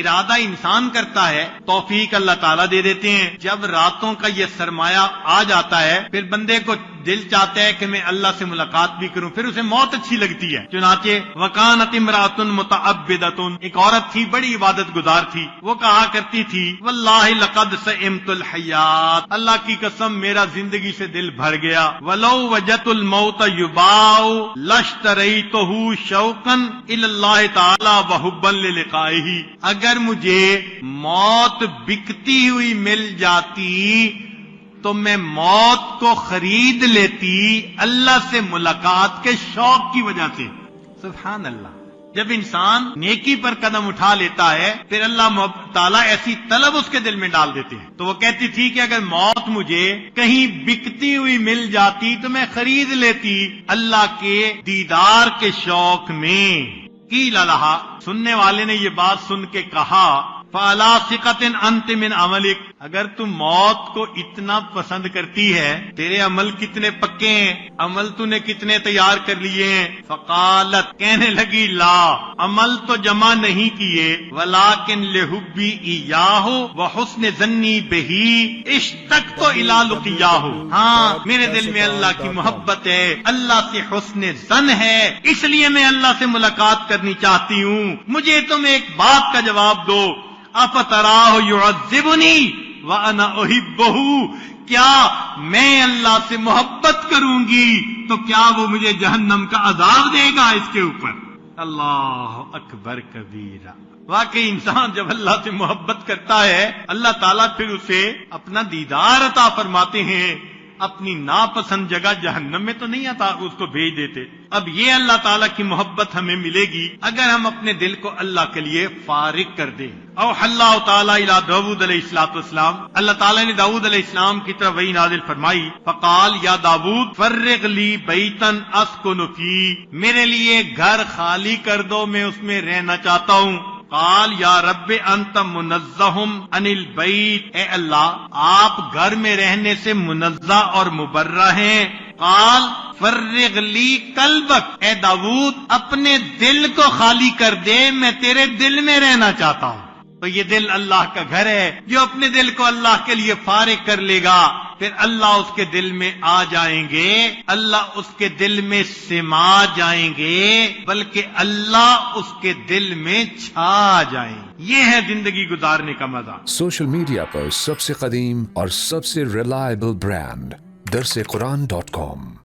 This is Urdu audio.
ارادہ انسان کرتا ہے، توفیق اللہ تعالیٰ دے دیتے ہیں۔ جب راتوں کا یہ سرمایہ آ جاتا ہے پھر بندے کو دل چاہتا ہے کہ میں اللہ سے ملاقات بھی کروں، پھر اسے موت اچھی لگتی ہے۔ چنانچہ وَكَانَتِ امْرَأَةٌ مُتَعَبِّدَةٌ، ایک عورت تھی بڑی عبادت گزار تھی، وہ کہا کرتی تھی وَاللَّهِ لَقَدْ سَئِمْتُ الْحَيَاةَ، اللہ کی قسم میرا زندگی سے دل بھر گیا، وَلَوْ وَجَدْتُ الْمَوْتَ يُبَاعُ لَاشْتَرَيْتُهُ شَوْقًا إِلَى اللَّهِ تَعَالَى وَحُبًّا لِلِقَائِهِ، اگر مجھے موت بکتی ہوئی مل جاتی تو میں موت کو خرید لیتی اللہ سے ملاقات کے شوق کی وجہ سے۔ سبحان اللہ، جب انسان نیکی پر قدم اٹھا لیتا ہے پھر اللہ تعالیٰ ایسی طلب اس کے دل میں ڈال دیتے ہیں۔ تو وہ کہتی تھی کہ اگر موت مجھے کہیں بکتی ہوئی مل جاتی تو میں خرید لیتی اللہ کے دیدار کے شوق میں۔ قیل لہا، سننے والے نے یہ بات سن کے کہا فَعَلَىٰ ثِقَةٍ أَنْتِ مِنْ عَمَلِكَ، اگر تم موت کو اتنا پسند کرتی ہے، تیرے عمل کتنے پکے ہیں، عمل تو نے کتنے تیار کر لیے ہیں۔ فقالت، کہنے لگی لا، عمل تو جمع نہیں کیے، ولیکن لحبی ایاہ وحسن ظنی بہی اشتقت الی لقیاہ، ہاں میرے دل میں اللہ کی محبت ہے، اللہ سے حسن ظن ہے، اس لیے میں اللہ سے ملاقات کرنی چاہتی ہوں۔ مجھے تم ایک بات کا جواب دو، افتراہ یعذبنی وانا احبہ، کیا میں اللہ سے محبت کروں گی تو کیا وہ مجھے جہنم کا عذاب دے گا اس کے اوپر؟ اللہ اکبر کبیرہ۔ واقعی انسان جب اللہ سے محبت کرتا ہے اللہ تعالیٰ پھر اسے اپنا دیدار عطا فرماتے ہیں، اپنی ناپسند جگہ جہنم میں تو نہیں آتا اس کو بھیج دیتے۔ اب یہ اللہ تعالیٰ کی محبت ہمیں ملے گی اگر ہم اپنے دل کو اللہ کے لیے فارغ کر دیں۔ اوحی اللہ تعالیٰ الی داؤد علیہ السلام، اللہ تعالیٰ نے داؤد علیہ السلام کی طرف وحی نازل فرمائی، فقال یا داؤد فرغ لی بیتا اسکن فی، میرے لیے گھر خالی کر دو، میں اس میں رہنا چاہتا ہوں۔ قال یا رب انت منزہ عن البیت، اے اللہ آپ گھر میں رہنے سے منزہ اور مبرہ ہیں۔ قال فرغ لی قلبک، اے داؤد اپنے دل کو خالی کر دے، میں تیرے دل میں رہنا چاہتا ہوں۔ تو یہ دل اللہ کا گھر ہے، جو اپنے دل کو اللہ کے لیے فارغ کر لے گا پھر اللہ اس کے دل میں آ جائیں گے، اللہ اس کے دل میں سما جائیں گے، بلکہ اللہ اس کے دل میں چھا جائیں گے۔ یہ ہے زندگی گزارنے کا مزہ۔ سوشل میڈیا پر سب سے قدیم اور سب سے ریلائبل برانڈ درسقرآن.com